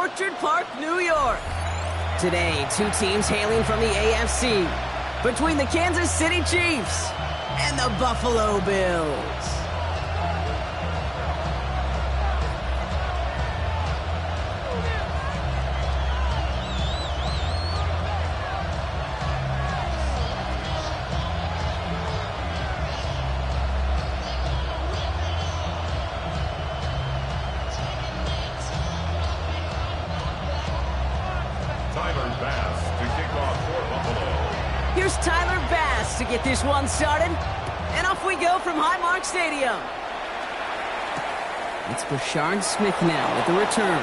Orchard Park, New York. Today, two teams hailing from the AFC. Between the Kansas City Chiefs and the Buffalo Bills. Here's Tyler Bass to get this one started. And off we go from Highmark Stadium. It's Brashard Smith now with the return.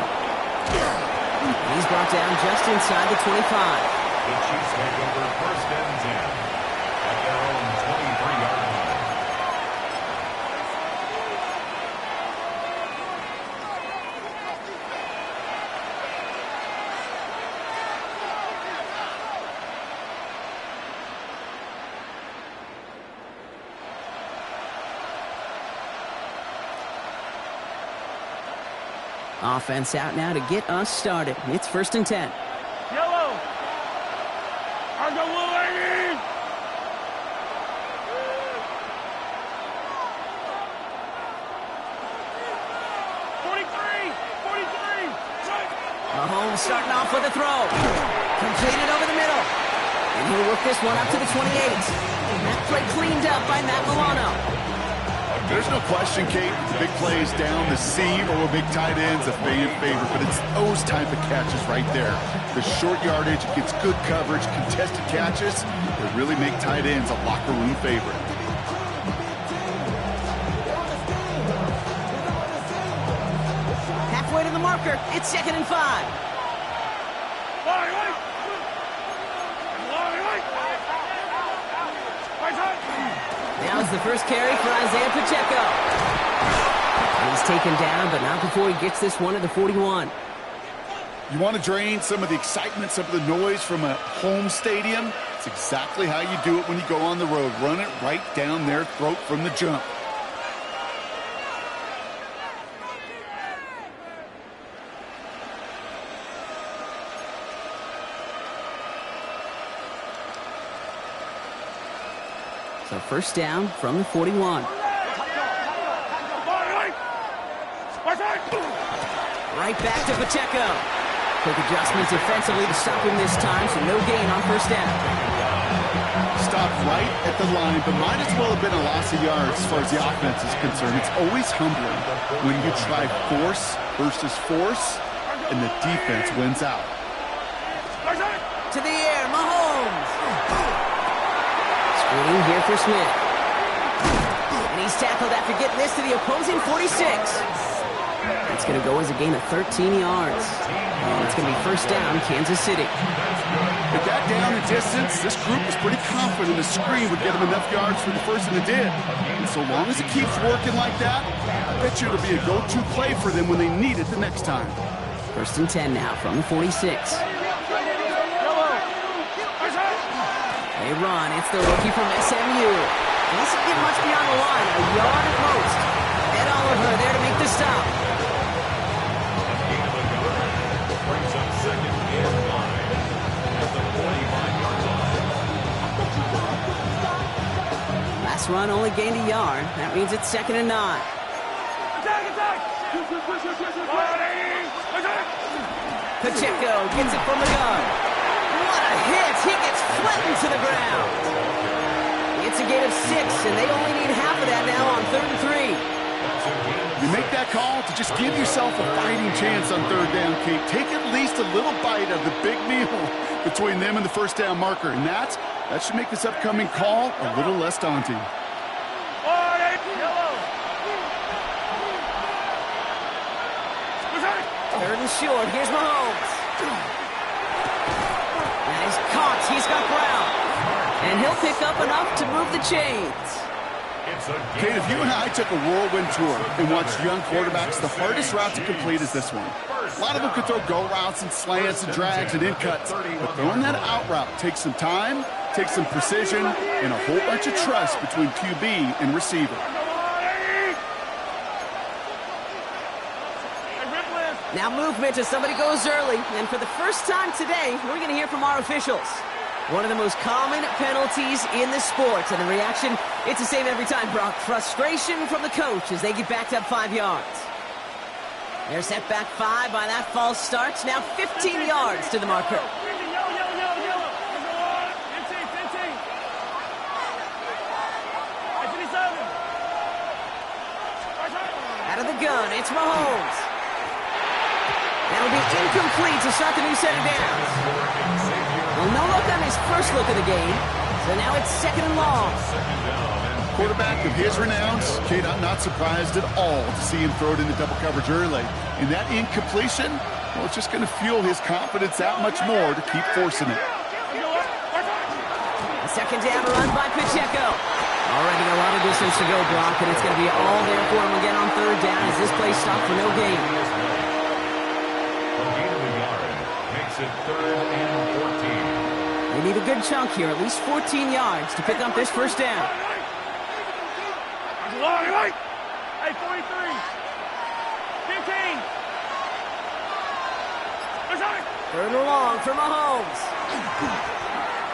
He's brought down just inside the 25. The Chiefs take over first and 10 at their own 23-yard line. Offense out now to get us started. It's first and 10. Yellow. I go blue, lady. 43. Mahomes starting off with a throw. Completed over the middle. And he'll work this one up to the 28. That play cleaned up by Matt Milano. There's no question, Kate, the big plays down the seam or big tight ends, a fan favorite, but it's those type of catches right there. The short yardage, it gets good coverage, contested catches, that really make tight ends a locker room favorite. Halfway to the marker, it's 2nd and 5. Now's the first carry for Isaiah Pacheco. He's taken down, but not before he gets this one to the 41. You want to drain some of the excitement, some of the noise from a home stadium? It's exactly how you do it when you go on the road. Run it right down their throat from the jump. So first down from the 41. Right back to Pacheco. Quick adjustment defensively to stop him this time, so no gain on first down. Stopped right at the line, but might as well have been a loss of yards as far as the offense is concerned. It's always humbling when you try force versus force, and the defense wins out. To the air, Mahomes. Screen here for Smith. And he's tackled after getting this to the opposing 46. That's going to go as a gain of 13 yards. And it's going to be first down, Kansas City. With that down and distance, this group was pretty confident the screen would get them enough yards for the first, and it did. And so long as it keeps working like that, I bet you it'll be a go-to play for them when they need it the next time. First and 10 now from the 46. They run. It's the rookie from SMU. He doesn't get much beyond the line. A yard at most. Ed Oliver there to make the stop. Brings up second and 9 at the 45-yard line. Last run only gained a yard. That means it's 2nd and 9. Pacheco gets it from the gun. What a hit! He gets flattened to the ground. It's a gain of 6, and they only need half of that now on 3rd and 3. You make that call to just give yourself a fighting chance on 3rd down, Kate. Take at least a little bite of the big meal between them and the first down marker, and that should make this upcoming call a little less daunting. 3rd and short. Here's Mahomes. And he's caught. He's got Brown. And he'll pick up enough to move the chains. Kate, if you and I took a whirlwind tour and watched young quarterbacks, the hardest route to complete is this one. A lot of them could throw go routes and slants and drags and in cuts, but throwing that out route takes some time, takes some precision, and a whole bunch of trust between QB and receiver. Now movement as somebody goes early. And for the first time today, we're going to hear from our officials. One of the most common penalties in the sport. And the reaction, it's the same every time, Brock. Frustration from the coach as they get backed up 5 yards. They're set back 5 by that false start. Now 15 yards to the marker. Out of the gun, it's Mahomes. That'll be incomplete to start the new set of downs. Well, no look on his first look of the game, so now it's 2nd and long. Quarterback of his renowns, Kate, I'm not surprised at all to see him throw it into double coverage early. And that incompletion, well, it's just going to fuel his confidence that much more to keep forcing it. A 2nd down run by Pacheco. Already a lot of distance to go, Brock, and it's going to be all there for him again on 3rd down as this play stopped for no gain. A gain of a yard makes it 3rd and 14. They need a good chunk here, at least 14 yards to pick up this 1st down. Hey, 43. 15. 3rd and long for Mahomes.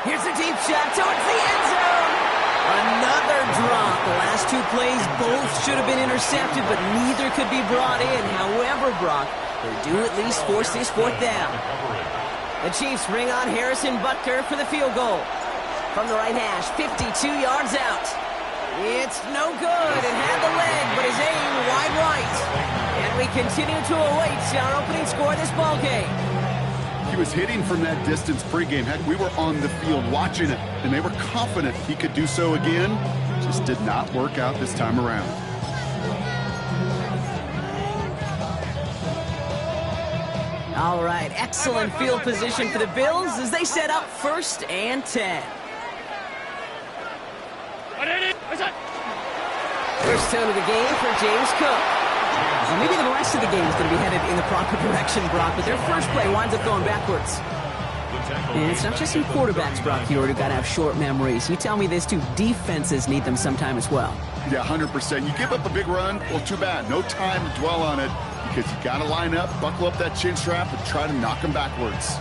Here's a deep shot towards the end zone. Another drop. The last 2 plays both should have been intercepted, but neither could be brought in. However, Brock, they do at least force this 4th down. The Chiefs bring on Harrison Butker for the field goal. From the right hash, 52 yards out. It's no good. It had the leg, but his aim wide right. And we continue to await our opening score of this ball game. He was hitting from that distance pregame. Heck, we were on the field watching it, and they were confident he could do so again. Just did not work out this time around. All right, excellent field position for the Bills as they set up 1st and 10. First down of the game for James Cook. Well, maybe the rest of the game is going to be headed in the proper direction, Brock, but their first play winds up going backwards. And it's not just some quarterbacks, Brock, here who got to have short memories. You tell me this too, defenses need them sometime as well. Yeah, 100%. You give up a big run, well, too bad. No time to dwell on it because you got to line up, buckle up that chin strap, and try to knock them backwards.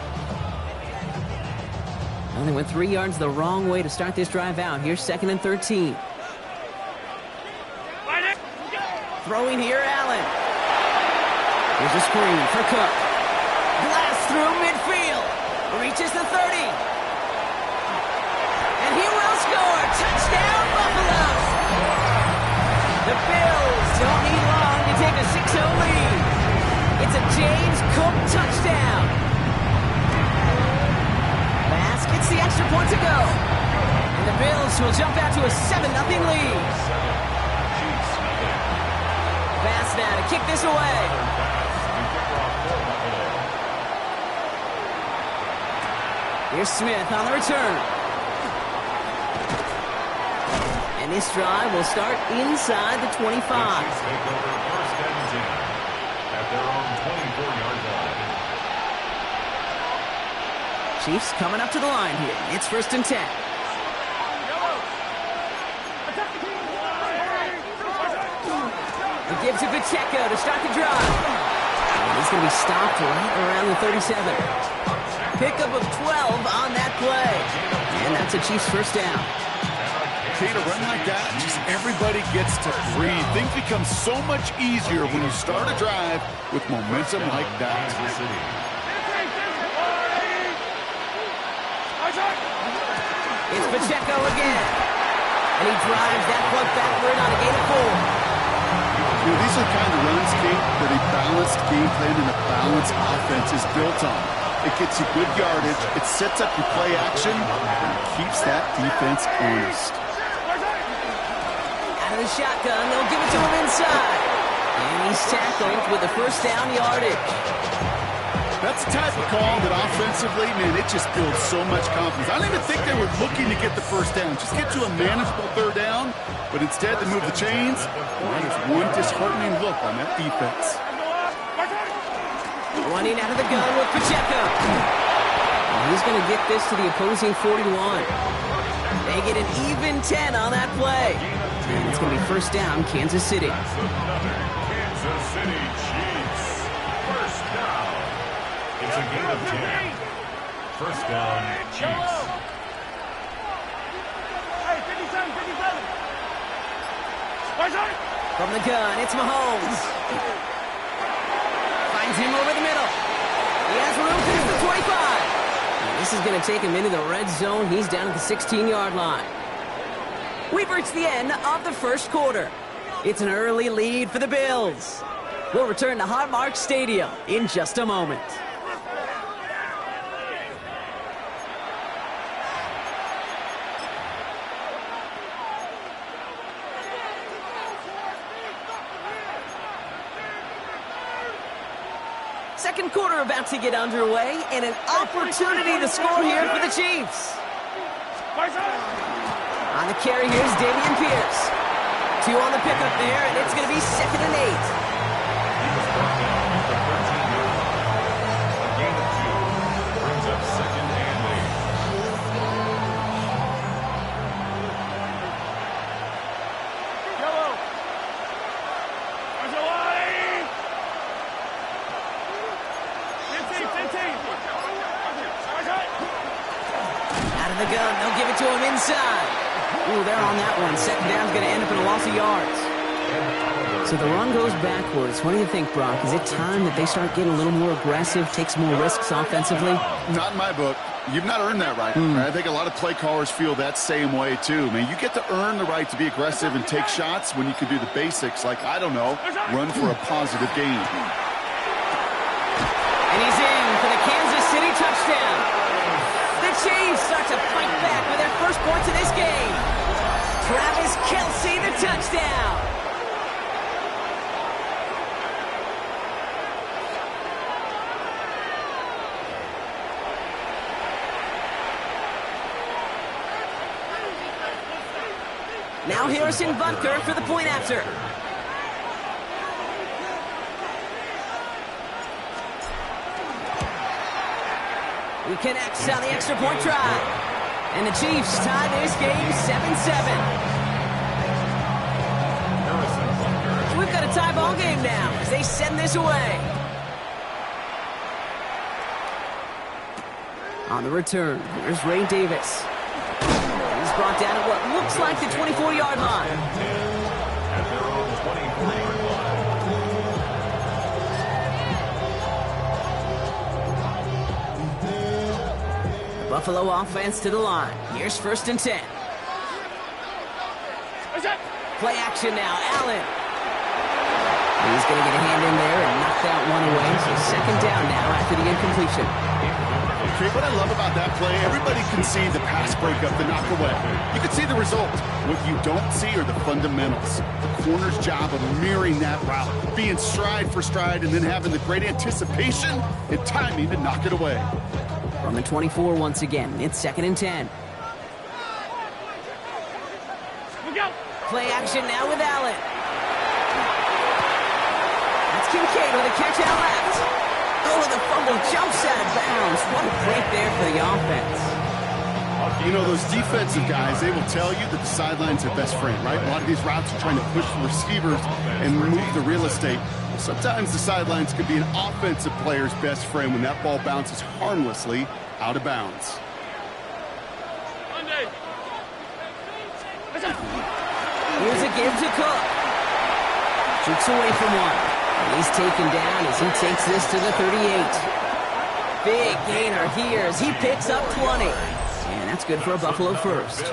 Well, they went 3 yards the wrong way to start this drive out. Here's 2nd and 13. Throwing here, Allen. Here's a screen for Cook. Blast through midfield. Reaches the 30. And he will score. Touchdown, Buffalo. The Bills don't need long to take a 6-0 lead. It's a James Cook touchdown. Pass gets the extra point to go. And the Bills will jump out to a 7-0 lead. Pass now to kick this away. Here's Smith on the return. And this drive will start inside the 25. Take over 1st and 10 at their own 24-yard line. Chiefs coming up to the line here. It's 1st and 10. Give to Pacheco to start the drive. And he's going to be stopped right around the 37. Pickup of 12 on that play. And that's a Chiefs 1st down. Okay, to run like that, just everybody gets to breathe. Things become so much easier when you start a drive with momentum like that. It's Pacheco again. And he drives that plug backward on a gain of 4. You know, these are the kind of runs, Kate, that a balanced game plan and a balanced offense is built on. It gets you good yardage, it sets up your play action, and it keeps that defense honest. Out of the shotgun, they'll give it to him inside. And he's tackled with the 1st down yardage. That's the type of call that offensively, man, it just builds so much confidence. I don't even think they were looking to get the 1st down. Just get to a manageable 3rd down, but instead they move the chains. And that is one disheartening look on that defense. Running out of the gun with Pacheco. And he's going to get this to the opposing 41. They get an even 10 on that play. And it's going to be 1st down, Kansas City. Kansas City Chiefs. 1st First down. It's a gain of 10. First down, Chiefs. Hey, 57, 57. From the gun, it's Mahomes. Finds him over the middle. He has room to the 25. And this is going to take him into the red zone. He's down at the 16-yard line. We've reached the end of the first quarter. It's an early lead for the Bills. We'll return to Highmark Stadium in just a moment. Second quarter about to get underway, and an opportunity to score here for the Chiefs. On the carry, here's Dameon Pierce. 2 on the pickup there, and it's going to be 2nd and 8. He was brought down at the 13-yard line. A gain of 2 brings up 2nd and 8. Yellow. Where's the line? 15, 15. Out of the gun, they'll give it to him inside. Ooh, they're on that one. 2nd down's going to end up in a loss of yards. So the run goes backwards. What do you think, Brock? Is it time that they start getting a little more aggressive, take some more risks offensively? Not in my book. You've not earned that right. I think a lot of play callers feel that same way, too. Man, you get to earn the right to be aggressive and take shots when you can do the basics, like, I don't know, run for a positive gain. And he's in for the Kansas City touchdown. The Chiefs start to fight back with their first points of this game. Travis Kelce, the touchdown. Now Harrison Butker for the point after. He connects on the extra point try. And the Chiefs tie this game 7-7. So we've got a tie ball game now as they send this away. On the return, here's Ray Davis. He's brought down at what looks like the 24-yard line. At their own 24-yard line. Buffalo offense to the line. Here's 1st and 10. Play action now, Allen. He's going to get a hand in there and knock that one away. So 2nd down now after the incompletion. Okay, what I love about that play, everybody can see the pass breakup, the knock away. You can see the result. What you don't see are the fundamentals. The corner's job of mirroring that route, being stride for stride, and then having the great anticipation and timing to knock it away. From the 24 once again, it's 2nd and 10. Play action now with Allen. That's Kincaid with a catch out left. Oh, the fumble jumps out of bounds. What a break there for the offense. You know, those defensive guys, they will tell you that the sideline's their best friend, right? A lot of these routes are trying to push the receivers and move the real estate. Sometimes the sidelines could be an offensive player's best friend when that ball bounces harmlessly out of bounds. Here's a give to Cook. Shoots away from one. And he's taken down as he takes this to the 38. Big gainer here as he picks up 20. And that's good for a Buffalo first.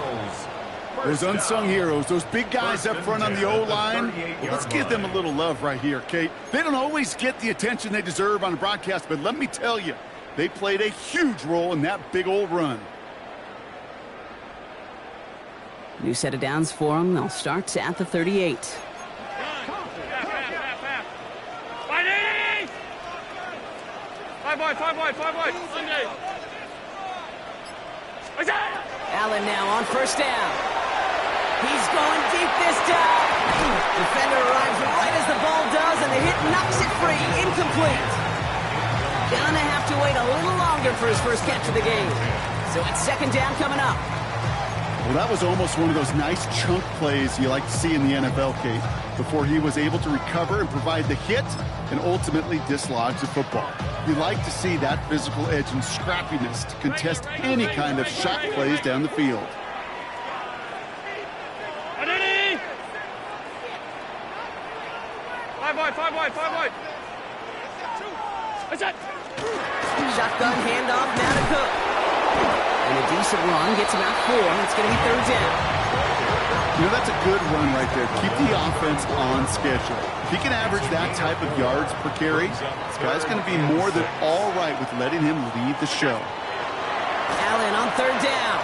Those unsung heroes, those big guys up front on the O-line, well, let's give them a little love right here, Kate. They don't always get the attention they deserve on the broadcast, but let me tell you, they played a huge role in that big old run. New set of downs for them. They'll start at the 38. Five wide. Allen now on 1st down. He's going deep this time. Defender arrives right as the ball does, and the hit knocks it free. Incomplete. Gonna have to wait a little longer for his first catch of the game. So it's 2nd down coming up. Well, that was almost one of those nice chunk plays you like to see in the NFL, Kate. Before he was able to recover and provide the hit, and ultimately dislodge the football. You like to see that physical edge and scrappiness to contest any kind of shot plays down the field. Five wide. What's that? Shotgun handoff now to Cook. And a decent run gets him out 4. It's going to be 3rd down. You know, that's a good run right there. Keep the offense on schedule. If he can average that type of yards per carry, this guy's going to be more than all right with letting him lead the show. Allen on 3rd down.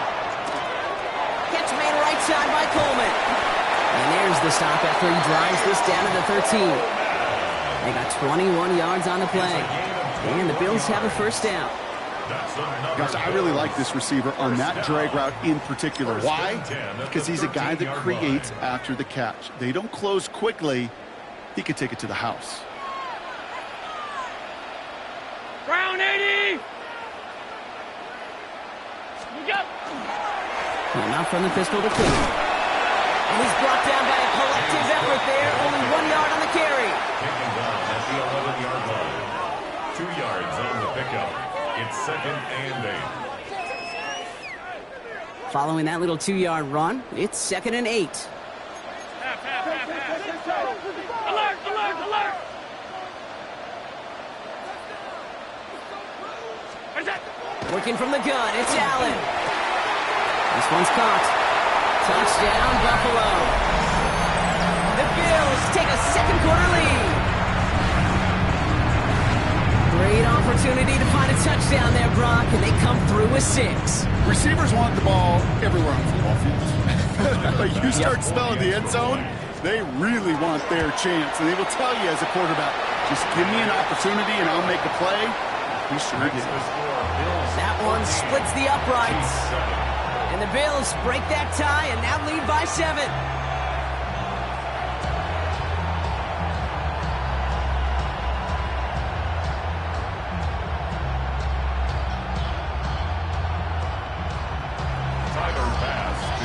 Catch made right side by Coleman. And there's the stop after he drives this down to the 13. They got 21 yards on the play. And the Bills have a 1st down. Gosh, I really like this receiver on that drag route in particular. Why? Because he's a guy that creates after the catch. They don't close quickly. He could take it to the house. Brown 80! You go! Well, not from the pistol to Cook. And he's brought down by a collective effort there. Only 1 yard on the carry. Taken down at the 11-yard line. 2 yards on the pickup. It's 2nd and 8. Following that little 2-yard run, it's 2nd and 8. Half. Alert! Where's that? Working from the gun, it's Allen. This one's caught. Touchdown, Buffalo. The Bills take a 2nd quarter lead. Great opportunity to find a touchdown there, Brock, and they come through with 6. Receivers want the ball everywhere on football fields. But you start smelling the end zone, they really want their chance. And they will tell you as a quarterback, just give me an opportunity and I'll make a play. He sure did. That one splits the uprights. And the Bills break that tie and now lead by 7.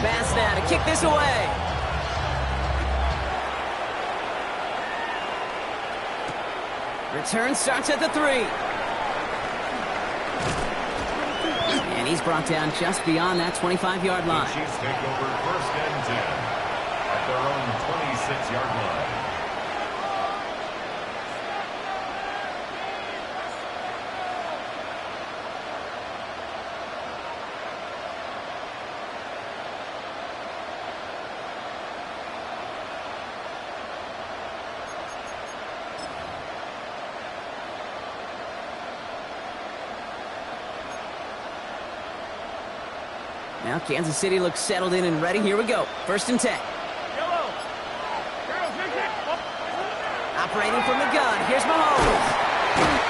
Pass now to kick this away. Return starts at the 3. And he's brought down just beyond that 25-yard line. Chiefs take over 1st and 10 at their own 26-yard line. Now Kansas City looks settled in and ready. Here we go. 1st and 10. Yellow. Operating from the gun. Here's Mahomes.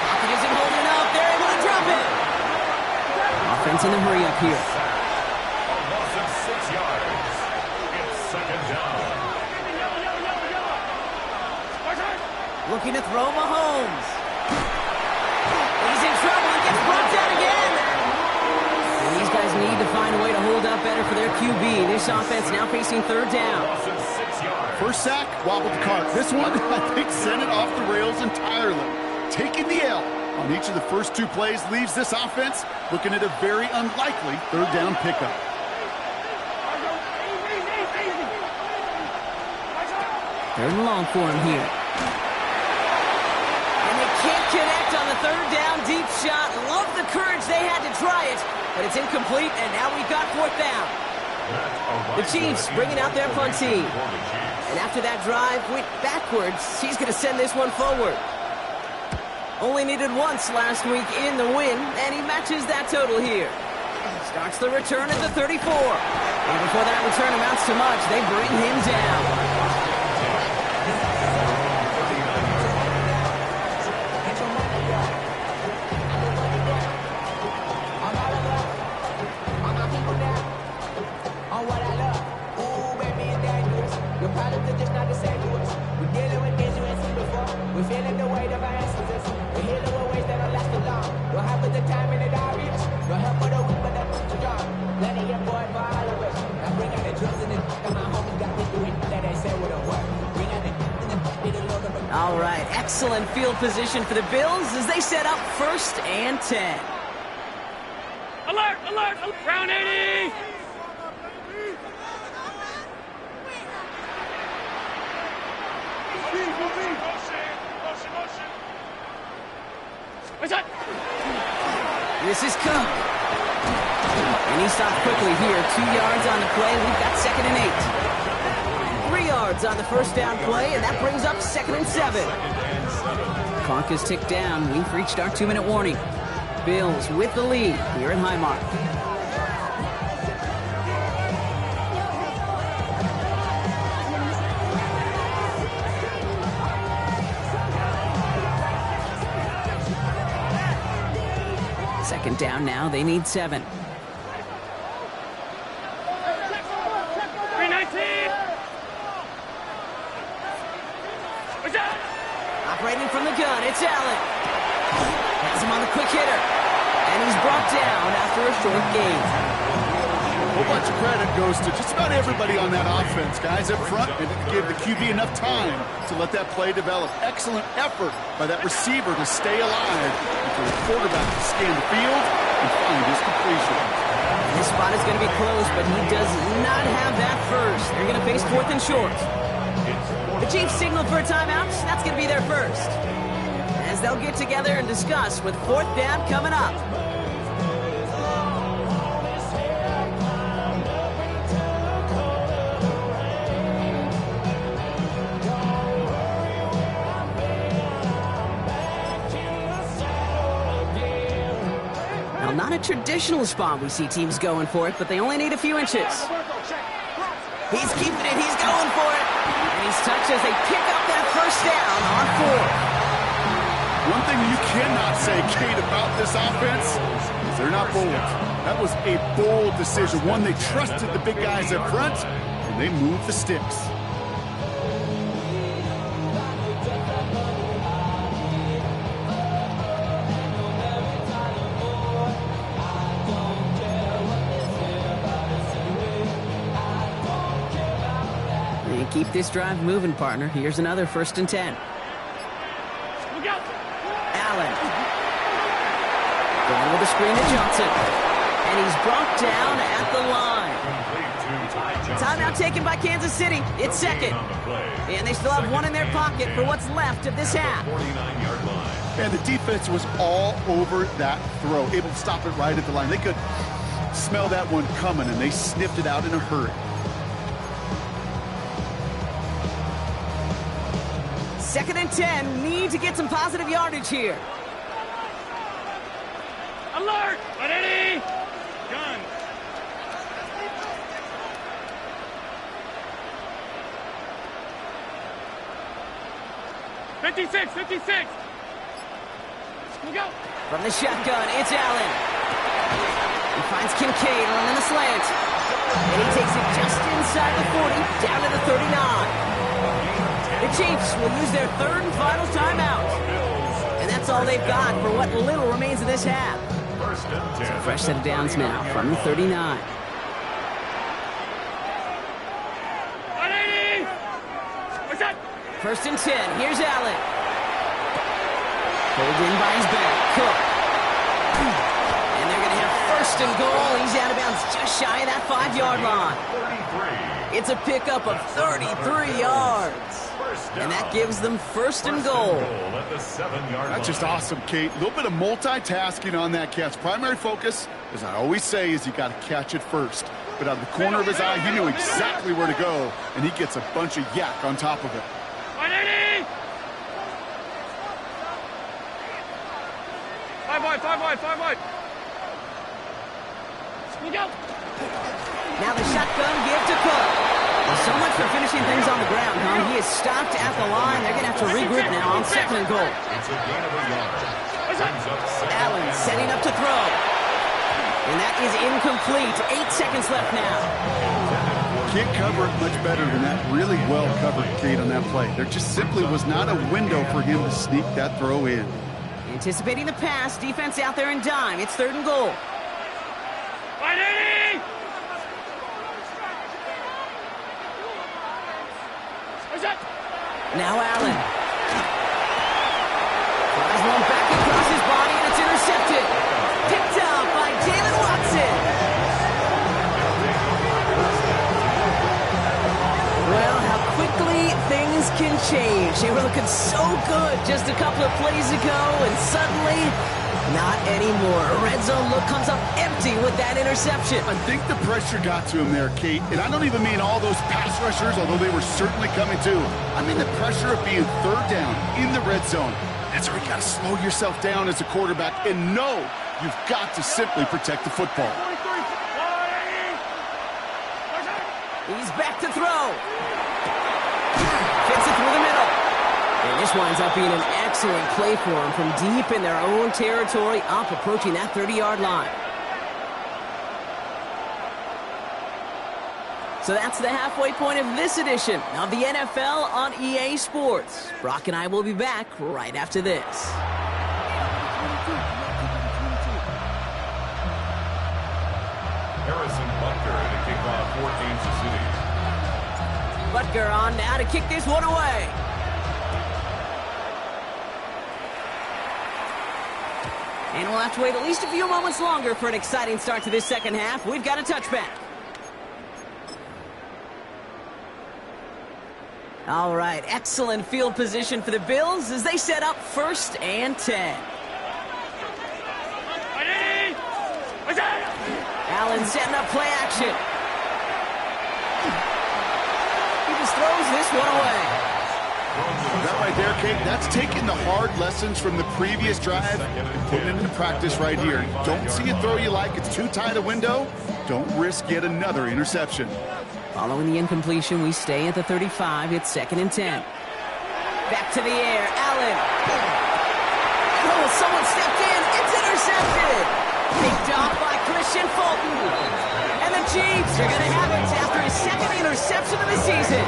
Pocket isn't holding up. They're able to drop it. Offense in the hurry up here. A loss of 6 yards. It's 2nd down. Looking to throw Mahomes. He's in trouble and gets brought down again. And these guys need to find a way to hold up better for their QB. This offense now facing 3rd down. Loss of 6 yards. First sack, wobbled the cart. This one, I think, sent it off the rails entirely. Taking the L on each of the first 2 plays leaves this offense looking at a very unlikely 3rd down pickup. 3rd and long for him here. And they can't connect on the 3rd down deep shot. Love the courage they had to try it, but it's incomplete, and now we've got 4th down. The Chiefs bringing out their punt team. And after that drive went backwards, he's going to send this one forward. Only needed once last week in the win, and he matches that total here. Starts the return at the 34. And before that return amounts to much, they bring him down. Plenty of boy followers. I bring out the drugs and the my homies got me doing that. They say Excellent field position for the Bills as they set up 1st and 10. Alert, alert, alert. Round 80. What's that? This is Cook. And he stopped quickly here. 2 yards on the play. We've got 2nd and 8. 3 yards on the first down play, and that brings up 2nd and 7. Clock has ticked down. We've reached our 2-minute warning. Bills with the lead here at Highmark. Second down now. They need 7. 319. What's that? Operating from the gun, it's Allen. Has him on the quick hitter. And he's brought down after a short gain. A whole bunch of credit goes to just about everybody on that offense. Guys up front, they gave the QB enough time to let that play develop. Excellent effort by that receiver to stay alive and for the quarterback to scan the field and find his completion. This spot is going to be close, but he does not have that first. They're going to face 4th and short. The Chiefs signaled for a timeout. That's going to be their first. As they'll get together and discuss with 4th down coming up. Now, not a traditional spot we see teams going for it, but they only need a few inches. He's keeping it. He's going for it. And he's touched as they pick up that first down on 4th. One thing you cannot say, Kate, about this offense is they're not bold. That was a bold decision. One, they trusted the big guys up front, and they moved the sticks. They keep this drive moving, partner. Here's another 1st and 10. Look out. Allen. Going with a screen to Johnson. And he's brought down at the line. Timeout taken by Kansas City. It's 2nd. And they still have 1 in their pocket for what's left of this half. And the defense was all over that throw, able to stop it right at the line. They could smell that one coming, and they sniffed it out in a hurry. 2nd and 10. Need to get some positive yardage here. Alert. 180. Gun. 56, 56. Look out. From the shotgun, it's Allen. He finds Kincaid running the slant. And he takes it just inside the 40, down to the 39. The Chiefs will use their 3rd and final timeout. And that's all they've got for what little remains of this half. So a fresh set of downs now from the 39. 180. What's that? 1st and 10. Here's Allen. Pulled in by his back. Cook. And they're going to have 1st and goal. He's out of bounds just shy of that 5-yard line. It's a pickup of 33 yards. And that gives them 1st and goal. That's just awesome, Kate. A little bit of multitasking on that catch. Primary focus, as I always say, is you got to catch it first. But out of the corner of his eye, he knew exactly where to go, and he gets a bunch of yak on top of it. 180. 5 wide, 5 wide, 5 wide. Look out. Now the shotgun give to Cook. Well, so much for finishing things on the ground, huh? He is stopped at the line. They're going to have to regroup now on 2nd and goal. It's a gain of a yard. Brings up 2nd. Allen setting up to throw. And that is incomplete. 8 seconds left now. Can't cover it much better than that. Really well covered, Kate, on that play. There just simply was not a window for him to sneak that throw in. Anticipating the pass, defense out there in dime. It's 3rd and goal. 180. What's that? Now Allen. looking so good just a couple of plays ago, and suddenly, not anymore. A red zone look comes up empty with that interception. I think the pressure got to him there, Kate. And I don't even mean all those pass rushers, although they were certainly coming too. I mean the pressure of being third down in the red zone. That's where you got to slow yourself down as a quarterback and know you've got to simply protect the football. He's back to throw. Fits it through the middle. And this winds up being an excellent play for him from deep in their own territory, up approaching that 30-yard line. So that's the halfway point of this edition of the NFL on EA Sports. Brock and I will be back right after this. Harrison Butker to kick off for Kansas City. Butker on now to kick this one away. And we'll have to wait at least a few moments longer for an exciting start to this second half. We've got a touchback. All right, excellent field position for the Bills as they set up 1st and 10. Allen setting up play action. He just throws this one away. That right there, Kate, that's taking the hard lessons from the previous drive and putting it into practice right here. Don't see a throw you like, it's too tight a window. Don't risk yet another interception. Following the incompletion, we stay at the 35. It's 2nd and 10. Back to the air, Allen. Oh, someone stepped in. It's intercepted. Picked off by Christian Fulton. And the Chiefs are going to have it after his 2nd interception of the season.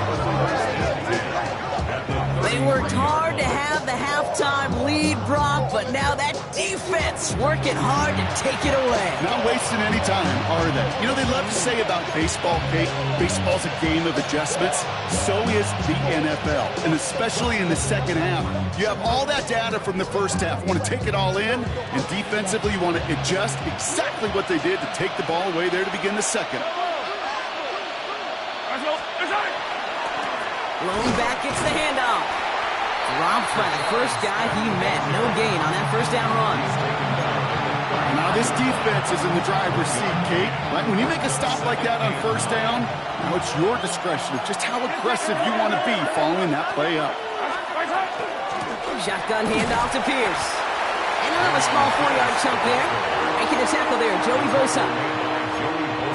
They worked hard to have the halftime lead, Brock, but now that defense working hard to take it away. Not wasting any time, are they? You know, they love to say about baseball, Kate, baseball's a game of adjustments. So is the NFL, and especially in the second half. You have all that data from the first half. You want to take it all in, and defensively you want to adjust exactly what they did to take the ball away there to begin the second. Blown back gets the handoff. Dropped by the first guy he met. No gain on that first down run. Now this defense is in the driver's seat, Kate. Right? When you make a stop like that on first down, now it's your discretion of just how aggressive you want to be following that play up. Shotgun handoff to Pierce. And another small 4-yard chunk there. Making the tackle there, Joey Bosa.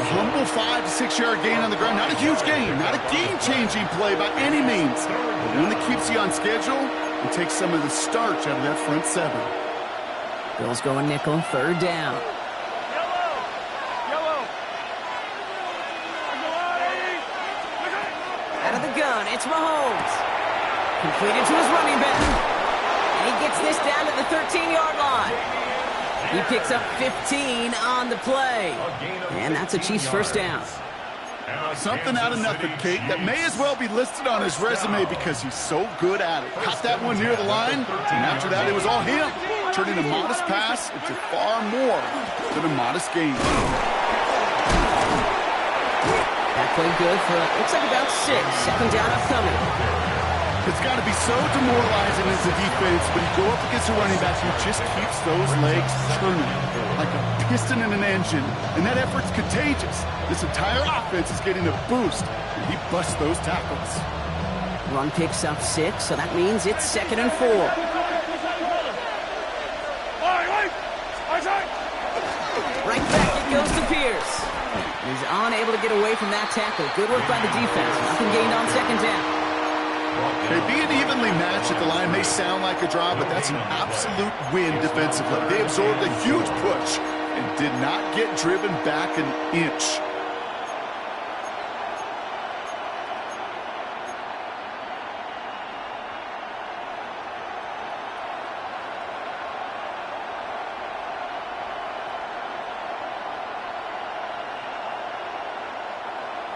Humble 5 to 6 yard gain on the ground. Not a huge gain, not a game-changing play by any means. But one that keeps you on schedule and takes some of the starch out of that front 7. Bills going nickel, 3rd down. Out of the gun, it's Mahomes. Completed to his running back. And he gets this down to the 13-yard line. He picks up 15 on the play. And that's a Chiefs first down. Something out of nothing, Kate, that may as well be listed on his resume because he's so good at it. Caught that one near the line, and after that it was all him, turning a modest pass into far more than a modest gain. That played good for, looks like about 6. 2nd down upcoming. It's got to be so demoralizing as a defense when you go up against a running back who just keeps those legs turning like a piston in an engine, and that effort's contagious. This entire offense is getting a boost, and he busts those tackles. Run picks up 6, so that means it's 2nd and 4. Right back it goes to Pierce. He's unable to get away from that tackle. Good work by the defense. Nothing gained on 2nd down. Okay, being evenly matched at the line may sound like a draw, but that's an absolute win defensively. They absorbed a huge push and did not get driven back an inch.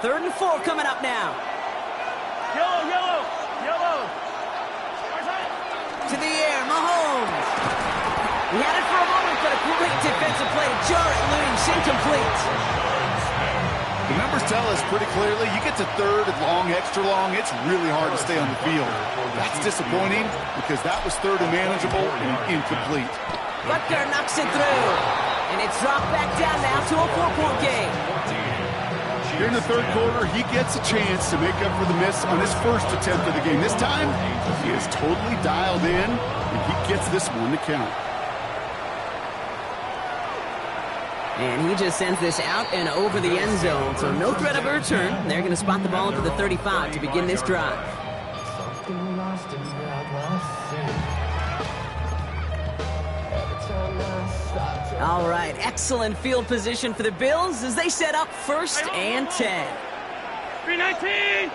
Third and 4 coming up now. Yellow. To the air, Mahomes. He had it for a moment, but a great defensive play to jar it loose, incomplete. The numbers tell us pretty clearly, you get to third and long, extra long, it's really hard to stay on the field. That's disappointing because that was third and manageable and incomplete. Butker knocks it through. And it's dropped back down now to a 4-point game. Here in the third quarter, he gets a chance to make up for the miss on his first attempt of the game. This time, he is totally dialed in, and he gets this one to count. And he just sends this out and over the end zone, so no threat of a return. They're going to spot the ball at the 35 to begin this drive. All right, excellent field position for the Bills as they set up 1st and 10. 319!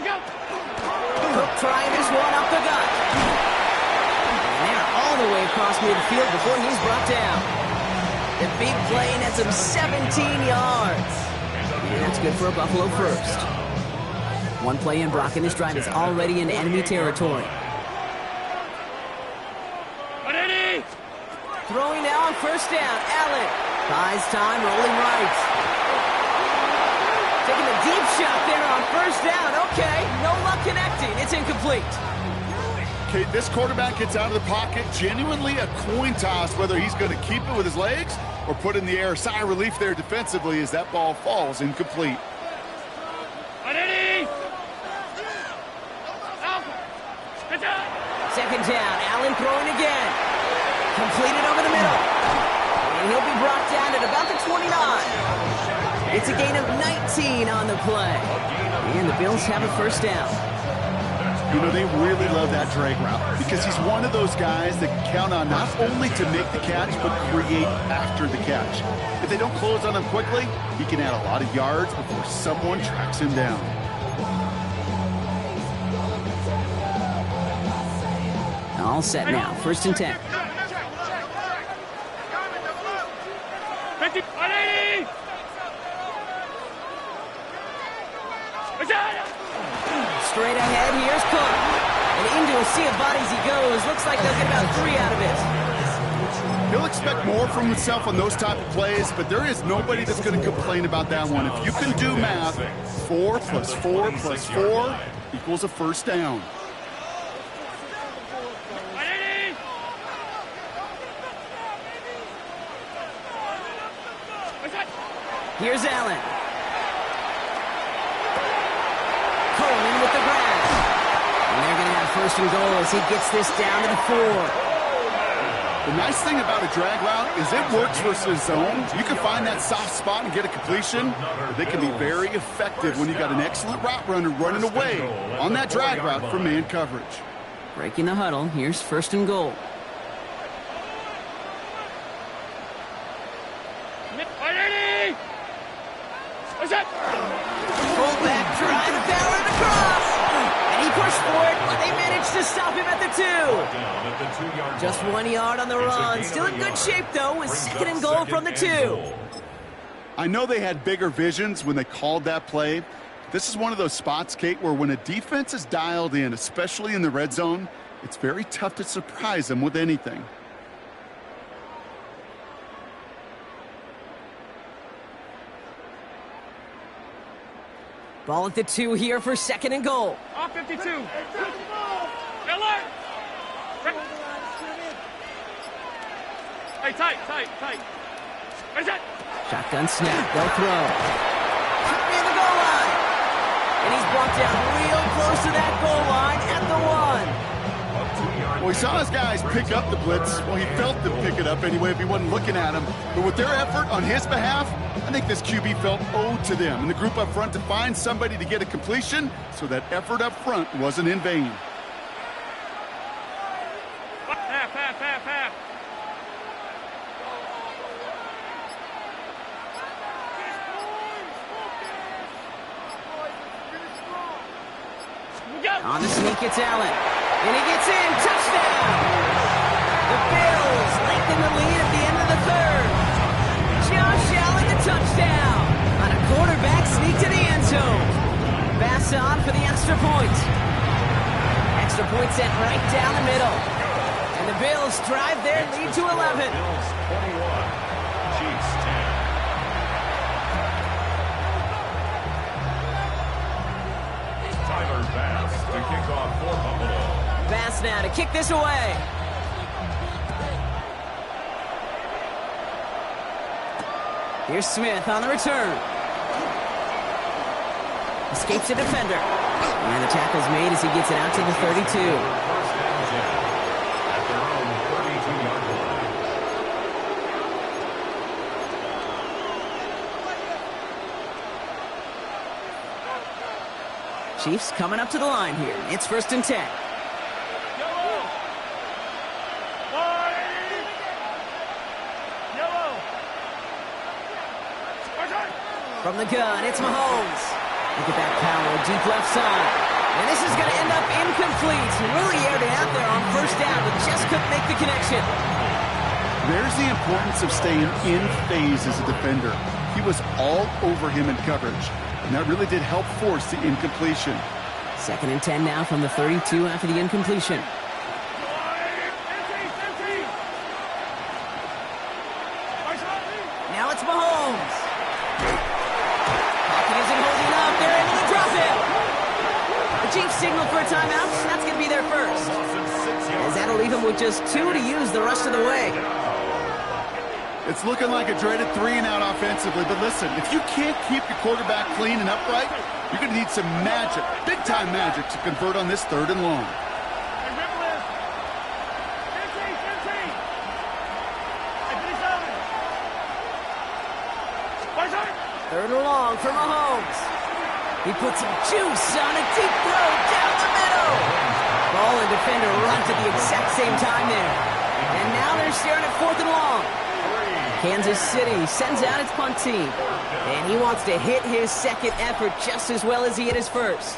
Go! Cook trying this one up the gut. And they're all the way across midfield before he's brought down. The big play nets him 17 yards. And that's good for a Buffalo first. One play in, Brock, and this drive is already in enemy territory. Throwing now on 1st down. Allen buys time, rolling right. Taking a deep shot there on 1st down. Okay, no luck connecting. It's incomplete. Okay, this quarterback gets out of the pocket, genuinely a coin toss whether he's going to keep it with his legs or put it in the air. Sigh of relief there defensively as that ball falls incomplete. Second down, Allen throwing again. Completed over the middle. And he'll be brought down at about the 29. It's a gain of 19 on the play. And the Bills have a 1st down. You know, they really love that drag route because he's one of those guys that can count on not only to make the catch, but create after the catch. If they don't close on him quickly, he can add a lot of yards before someone tracks him down. All set now, 1st and 10. Straight ahead, here's Cook. And into a sea of bodies he goes. Looks like they'll get about 3 out of it. He'll expect more from himself on those type of plays, but there is nobody that's going to complain about that one. If you can do math, 4 plus 4 plus 4 equals a 1st down. Here's Allen. Coleman with the grab. And they're going to have 1st and goal as he gets this down to the 4. The nice thing about a drag route is it works versus zone. You can find that soft spot and get a completion. But they can be very effective when you got an excellent route runner running away on that drag route from man coverage. Breaking the huddle. Here's 1st and goal. Fullback trying to power it across. And he pushed for it, but they managed to stop him at the 2. Just 1 yard on the run. Still in good shape, though, with 2nd and goal from the 2. I know they had bigger visions when they called that play. This is one of those spots, Kate, where when a defense is dialed in, especially in the red zone, it's very tough to surprise them with anything. Ball at the 2 here for 2nd and goal. Off 52. Alert! Hey, tight. Where's that? Shotgun snap. They'll throw. Near the goal line. And he's brought down real close to that goal line at the 1. Well, he saw his guys pick up the blitz. Well, he felt them pick it up anyway if he wasn't looking at him. But with their effort on his behalf, I think this QB felt owed to them and the group up front to find somebody to get a completion, so that effort up front wasn't in vain. Half. On the sneak, it's Allen. And he gets in. Touchdown! The Bills lengthen the lead at the end of the 3rd. Josh Allen, the touchdown. On a quarterback sneak to the end zone. Pass on for the extra point. Extra point sent right down the middle. And the Bills drive their lead to 11. Bills 21, Chiefs 10. to kick this away. Here's Smith on the return. Escapes a defender. And the tackle's made as he gets it out to the 32. First and 10 at their own 32-yard line. Chiefs coming up to the line here. It's 1st and 10. From the gun, it's Mahomes. Look at that power, deep left side. And this is going to end up incomplete. Really aired it out there on 1st down, but just couldn't make the connection. There's the importance of staying in phase as a defender. He was all over him in coverage, and that really did help force the incompletion. 2nd and 10 now from the 32 after the incompletion. Now it's Mahomes. Chiefs signal for a timeout. That's going to be their first. As that'll leave him with just 2 to use the rest of the way. It's looking like a dreaded 3-and-out offensively, but listen, if you can't keep your quarterback clean and upright, you're going to need some magic, big-time magic, to convert on this 3rd and long. Third and long for Mahomes. He puts some juice on a deep throw down the middle. Ball and defender run to the exact same time there. And now they're staring at 4th and long. Kansas City sends out its punt team. And he wants to hit his second effort just as well as he hit his first.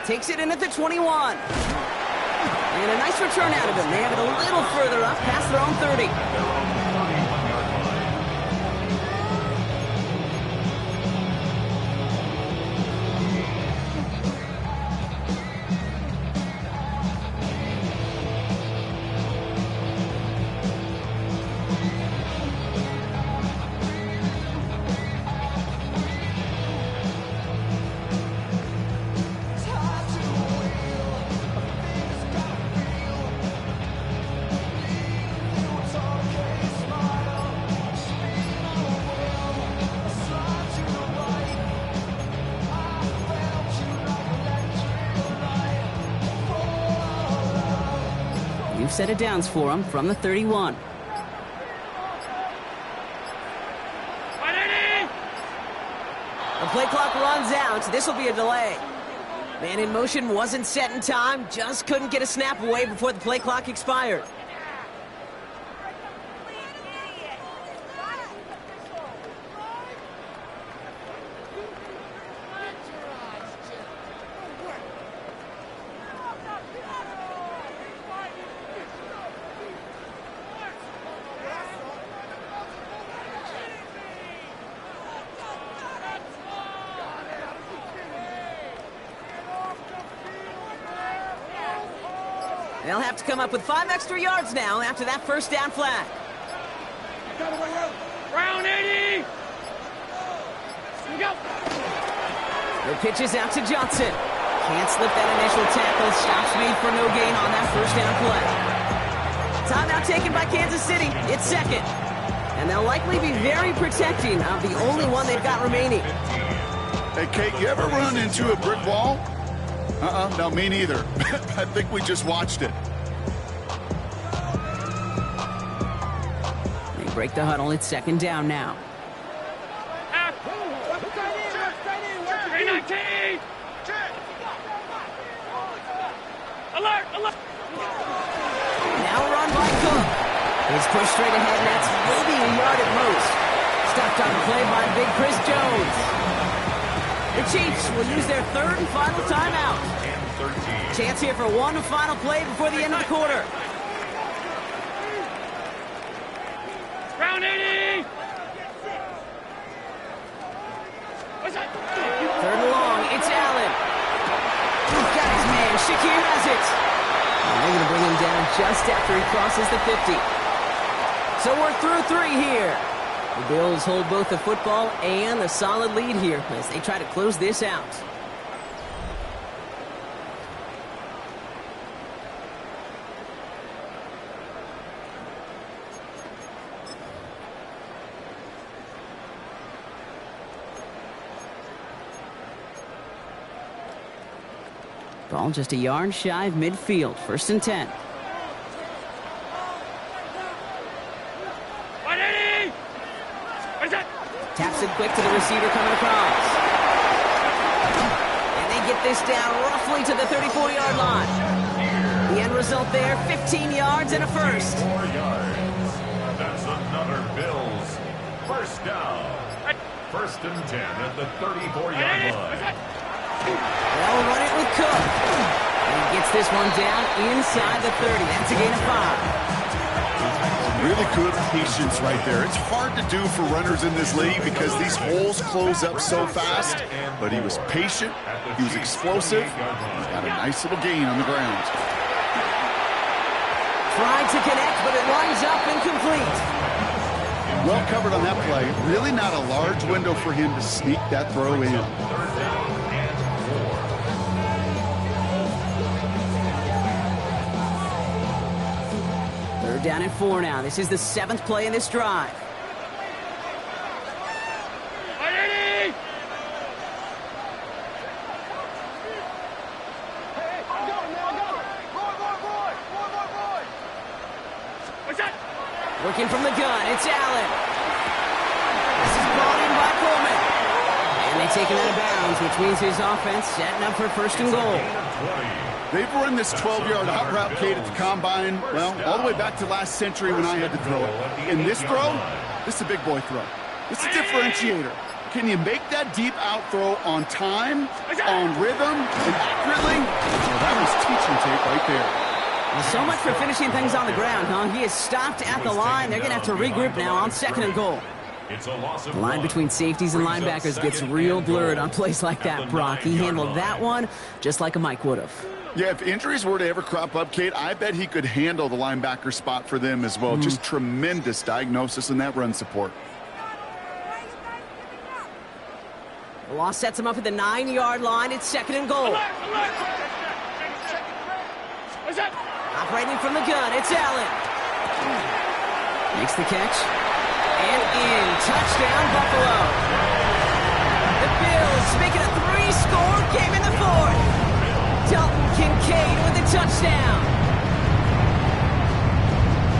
Takes it in at the 21. And a nice return out of him. They have it a little further up past their own 30. Set of downs for him from the 31. The play clock runs out. This will be a delay. Man in motion wasn't set in time. Just couldn't get a snap away before the play clock expired. They'll have to come up with 5 extra yards now after that 1st down flag. Round 80. Go. The pitch is out to Johnson. Can't slip that initial tackle. Stops made for no gain on that 1st down play. Timeout taken by Kansas City. It's 2nd. And they'll likely be very protecting of the only one they've got remaining. Hey, Kate, you ever run into a brick wall? No, me neither. I think we just watched it. They break the huddle. It's 2nd down now. 319. Alert, alert. Now run by Cook. It's pushed straight ahead, and that's maybe a yard at most. Stopped on the play by Big Chris Jones. The Chiefs will use their 3rd and final timeout. Chance here for one final play before the end of the quarter. Round 80. 3rd and long, it's Allen. He's got his man, Shakir has it. And they're going to bring him down just after he crosses the 50. So we're through 3 here. The Bills hold both the football and a solid lead here as they try to close this out. Ball just a yard shy of midfield. 1st and 10. Taps it quick to the receiver coming across. And they get this down roughly to the 34-yard line. The end result there, 15 yards and a first. 4 yards. That's another Bills first down. 1st and 10 at the 34-yard line. They'll run it with Cook. And he gets this one down inside the 30. That's a gain of 5. Really good patience right there. It's hard to do for runners in this league because these holes close up so fast. But he was patient. He was explosive. He's got a nice little gain on the ground. Tried to connect, but it winds up incomplete. Well covered on that play. Really not a large window for him to sneak that throw in. 3rd down and 4. 3rd down and 4 now. This is the 7th play in this drive. Working from the gun, it's Allen. This is brought in by Coleman. And they take him out of bounds, which means his offense setting up for 1st and goal. They've run this 12-yard out route, Kate, at the combine, well, all the way back to last century when I had to throw it. In this throw, this is a big boy throw. This is a differentiator. Can you make that deep out throw on time, on rhythm, and accurately? Well, that was teaching tape right there. Well, so much for finishing things on the ground, huh? He is stopped at the line. They're going to have to regroup now on 2nd and goal. The line between safeties and linebackers gets real blurred on plays like that, Brock. He handled that one just like a Mike would have. Yeah, if injuries were to ever crop up, Kate, I bet he could handle the linebacker spot for them as well. Just tremendous diagnosis in that run support. The loss sets him up at the 9-yard line. It's 2nd and goal. Operating from the gun, it's Allen. Makes the catch. And in. Touchdown, Buffalo. The Bills make it a 3-score game in the 4th. Dalton Kincaid with a touchdown.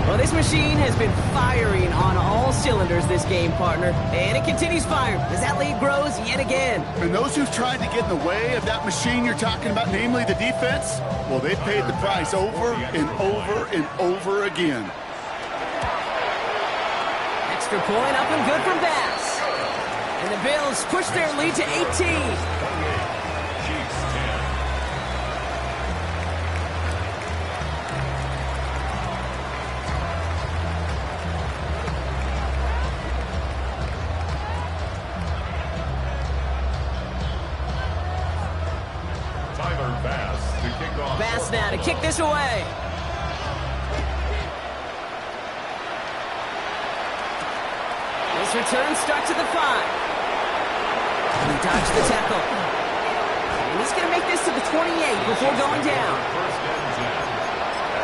Well, this machine has been firing on all cylinders this game, partner. And it continues firing as that lead grows yet again. And those who've tried to get in the way of that machine you're talking about, namely the defense, well, they paid the price over and over and over again. Extra point up and good from Bass. And the Bills push their lead to 18. Bass now to kick this away. This return starts at the 5. He dodged the tackle. And he's going to make this to the 28 before going down. 1st and 10.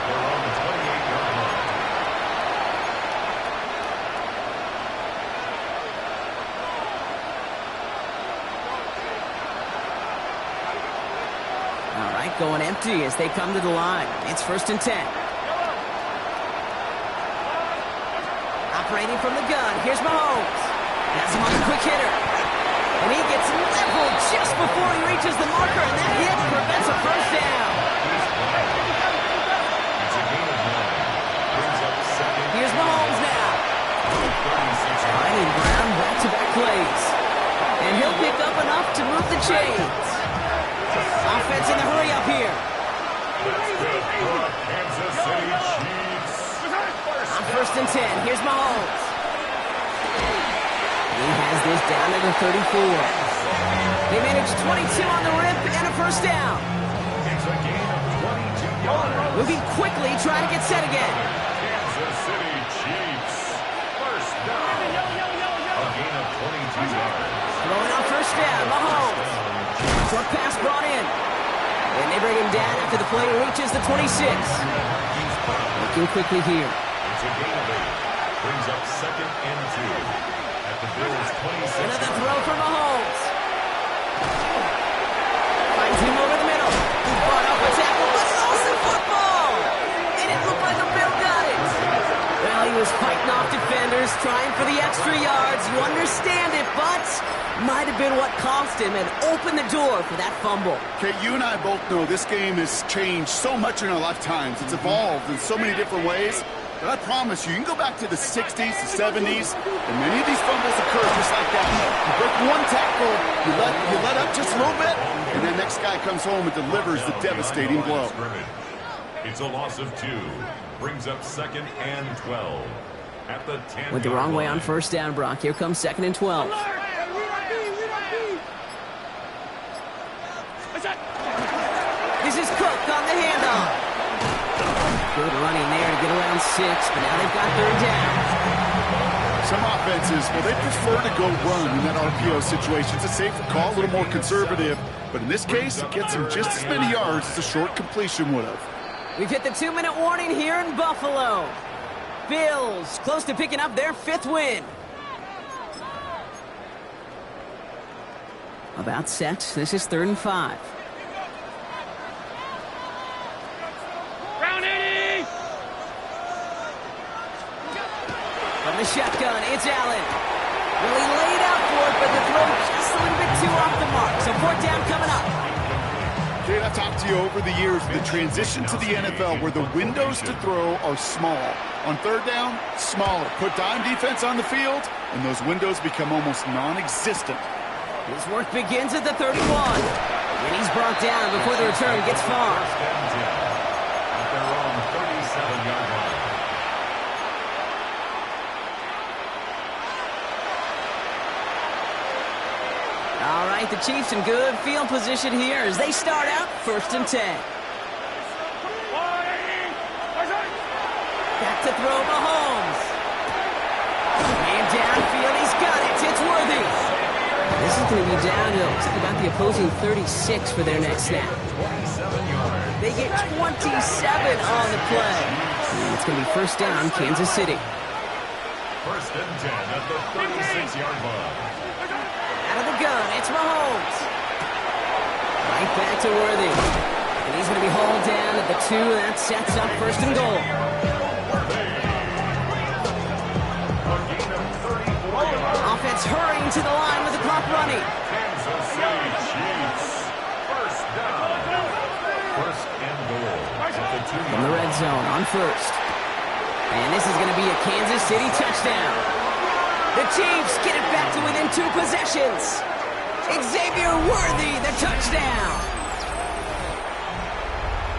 They're on the 28-yard line. All right, going empty as they come to the line. It's 1st and 10. Operating from the gun. Here's Mahomes. That's him on the quick hitter. And he gets leveled just before he reaches the marker, and that hit prevents a 1st down. Here's Mahomes now. Finding ground back-to-back plays. And he'll pick up enough to move the chains. Offense in the hurry up here. Kansas City Chiefs. On 1st and 10, here's Mahomes. He has this down to the 34. They managed 22 on the rip and a 1st down. It's a gain of 22 yards. Moving quickly, trying to get set again. Kansas City Chiefs. 1st down. A gain of 22 yards. Throwing on 1st down, Mahomes. Short pass brought in. And they bring him down after the play reaches the 26. Looking quickly here. It's a gain of 8. Brings up 2nd and 2. At the Bills' 26. Another throw for Mahomes. Finds him over the middle. Brought was fighting off defenders, trying for the extra yards. You understand it, but might have been what cost him and opened the door for that fumble. Okay, you and I both know this game has changed so much in our lifetimes. It's evolved in so many different ways. But I promise you, you can go back to the 60s, the 70s, and many of these fumbles occur just like that. You break one tackle, you let up just a little bit, and the next guy comes home and delivers the devastating blow. It's a loss of 2. Brings up 2nd and 12. At the 10. Went the wrong way on first down, Brock. Here comes 2nd and 12. This is Cook on the handoff. Good running there to get around 6, but now they've got 3rd down. Some offenses, well, they prefer to go run in that RPO situation. It's a safer call, a little more conservative. But in this case, it gets them just as many yards as a short completion would have. We've hit the 2-minute warning here in Buffalo. Bills close to picking up their 5th win. About set. This is 3rd and 5. Round 80! From the shotgun, it's Allen. Well, he laid out for it, but the throw just a little bit too off the mark. So 4th down coming up. Jay, I've talked to you over the years of the transition to the NFL where the windows to throw are small. On 3rd down, smaller. Put dime defense on the field, and those windows become almost non-existent. His work begins at the 31. And he's brought down before the return gets far. At their own 37-yard line. All right, the Chiefs in good field position here as they start out 1st and 10. Back to throw Mahomes. And downfield, he's got it. It's Worthy. This is going to be downhill. It's about the opposing 36 for their next snap. They get 27 on the play. And it's going to be 1st down, Kansas City. 1st and 10 at the 36-yard line. Out of the gun, it's Mahomes. Right back to Worthy. And he's going to be hauled down at the 2, and that sets up 1st and goal. Offense hurrying to the line with the clock running. Kansas City Chiefs. 1st down. 1st and goal. At the 2. From the red zone on 1st. And this is going to be a Kansas City touchdown. The Chiefs get it back to within 2 possessions. Xavier Worthy, the touchdown.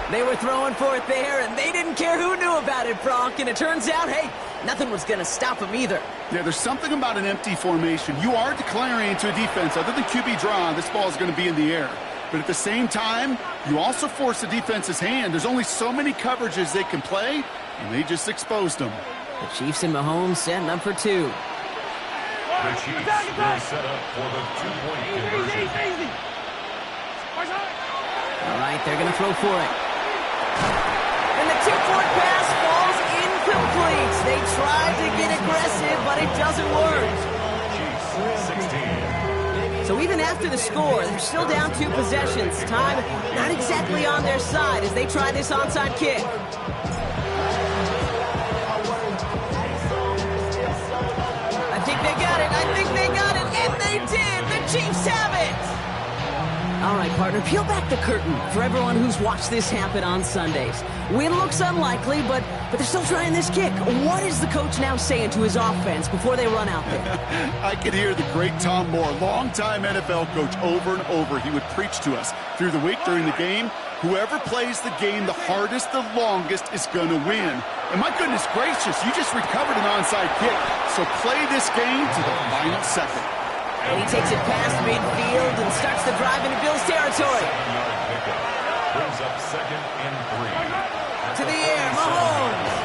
They were throwing for it there, and they didn't care who knew about it, Brock. And it turns out, hey, nothing was going to stop them either. Yeah, there's something about an empty formation. You are declaring to a defense, other than QB draw, this ball is going to be in the air. But at the same time, you also force the defense's hand. There's only so many coverages they can play, and they just exposed them. The Chiefs and Mahomes setting up for 2. The Chiefs will set up for the 2-point conversion. All right, they're going to throw for it. And the 2-point pass falls incomplete. They tried to get aggressive, but it doesn't work. Chiefs 16. So even after the score, they're still down 2 possessions. Time not exactly on their side as they try this onside kick. I think they got it, and they did! The Chiefs have it! All right, partner, peel back the curtain for everyone who's watched this happen on Sundays. Win looks unlikely, but they're still trying this kick. What is the coach now saying to his offense before they run out there? I could hear the great Tom Moore, longtime NFL coach, over and over. He would preach to us through the week during the game. Whoever plays the game the hardest, the longest, is going to win. And my goodness gracious, you just recovered an onside kick. So play this game to the final second. And he takes it past midfield and starts the drive into Bills territory. 7-yard pickup. Brings up 2nd and 3. To the air, Mahomes.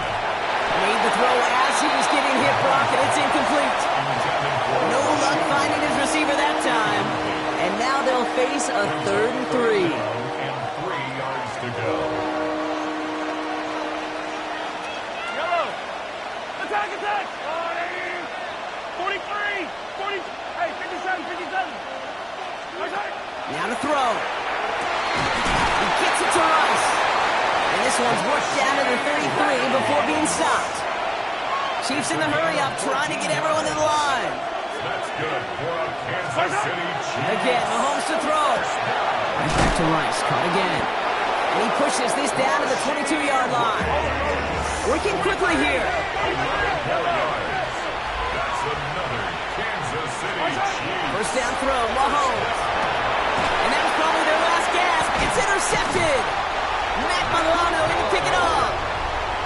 Made the throw as he was getting hit, Brock, and it's incomplete. No luck finding his receiver that time. And now they'll face a 3rd and 3. And 3 yards to go. Yellow. Attack, attack. 43. 40. Hey, 57, 57. Now to throw. He gets it to Rice. And this one's worked down to the 33 before being stopped. Chiefs in the hurry-up, trying to get everyone to the line. That's good for a Kansas City Chiefs. Again, Mahomes to throw. Right back to Rice, caught again. And he pushes this down to the 22-yard line. Working quickly here. That's another Kansas City Chiefs. First down throw, Mahomes. And that was probably their last gasp. It's intercepted. Matt Milano in to pick it up.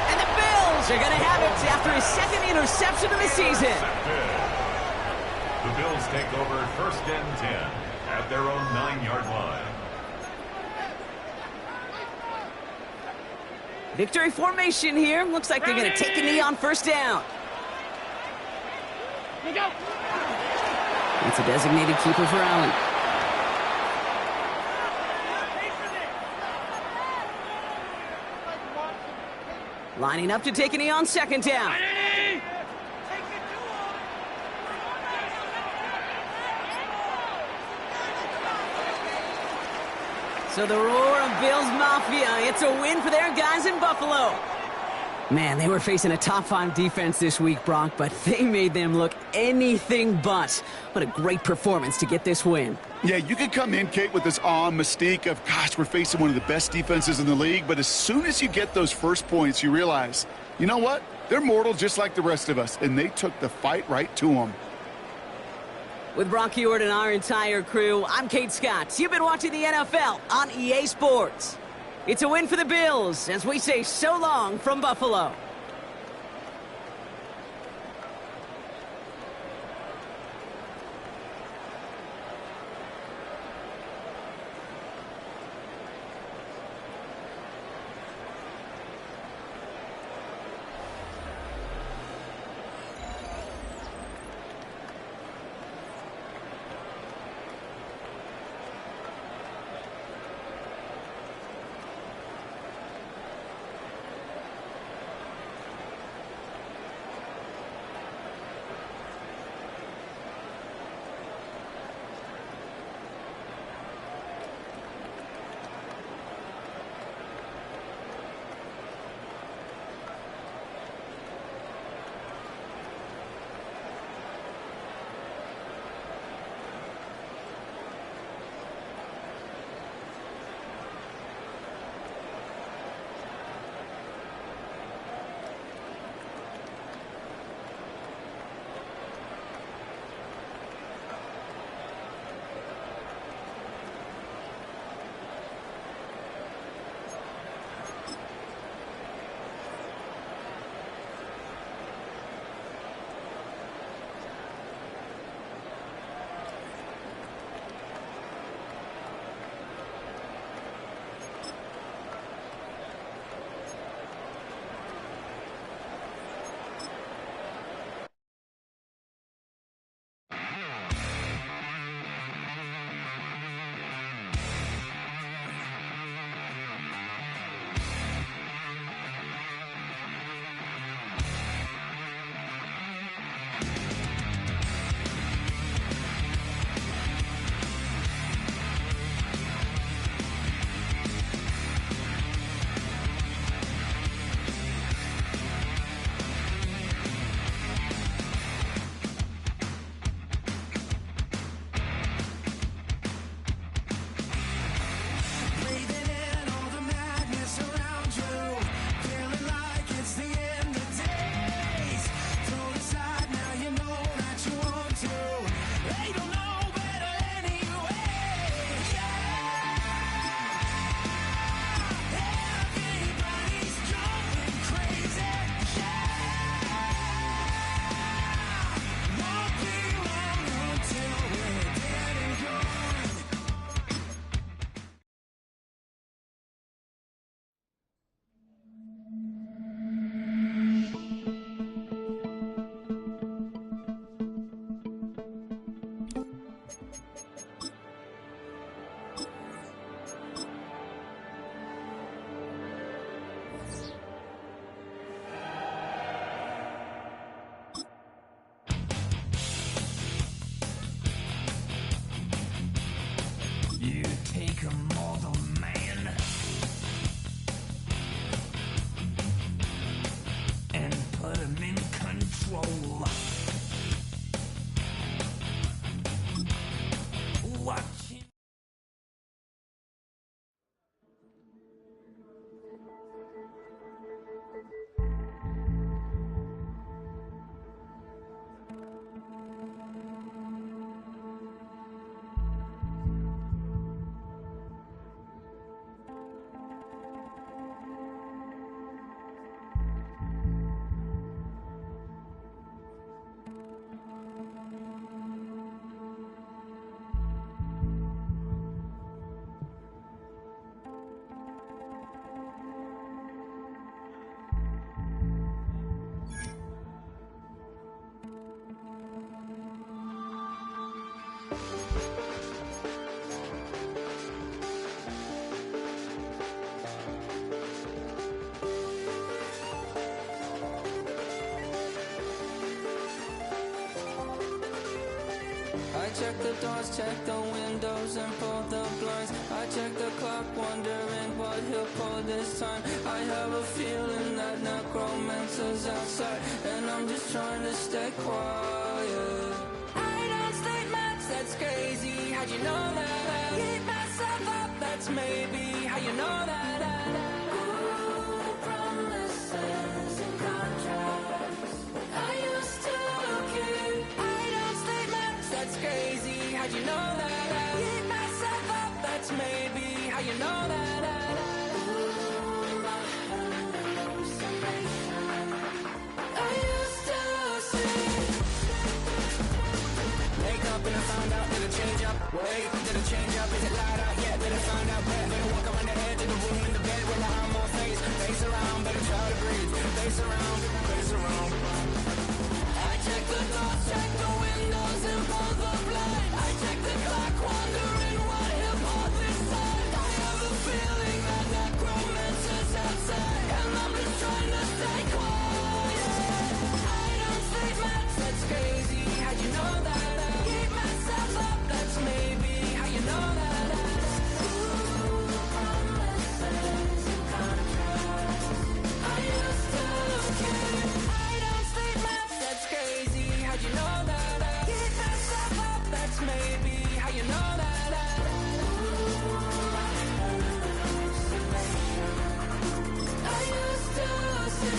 And the Bills are going to have it after his second interception of the season. The Bills take over first and 10 at their own 9-yard line. Victory formation here. Looks like they're going to take a knee on first down. It's a designated keeper for Allen. Lining up to take a knee on second down. So the roar of Bills Mafia, it's a win for their guys in Buffalo. Man, they were facing a top-5 defense this week, Brock, but they made them look anything but. What a great performance to get this win. Yeah, you could come in, Kate, with this awe and mystique of, gosh, we're facing one of the best defenses in the league, but as soon as you get those first points, you realize, you know what? They're mortal just like the rest of us, and they took the fight right to them. With Brock Ewart and our entire crew, I'm Kate Scott. You've been watching the NFL on EA Sports. It's a win for the Bills as we say so long from Buffalo. control. Watching. I check the doors, check the windows, and pull the blinds. I check the clock, wondering what he'll pull this time. I have a feeling that necromancer's outside, and I'm just trying to stay quiet. I don't state much, that's crazy. How'd you know that? Keep myself up, that's maybe how you know that. Ooh, promises and contracts. I used to keep. I don't state much, that's crazy. How'd you know that? Keep myself up, that's maybe how you know that. Ooh, my hallucination. I used to see. Wake up and I found out that it change up. Wait, did it change up? Is it light out yet? Did I find out where? Better walk around the edge of the room in the bed with my arm on face. Face around, better try to breathe. Face around, face around. I check the doors, check the windows, and pull the blind. I check the clock, wondering what he'll pull this time. I have a feeling that necromancer's outside, and I'm just trying to stay quiet. I don't say much, that's crazy. How'd you know that? Keep myself up, that's maybe how you know that. Ooh, promises and contracts. I used to keep. I don't say much, that's crazy. How'd you know that? Keep myself up, that's maybe how you know that. Ooh, my hallucination. I used to see.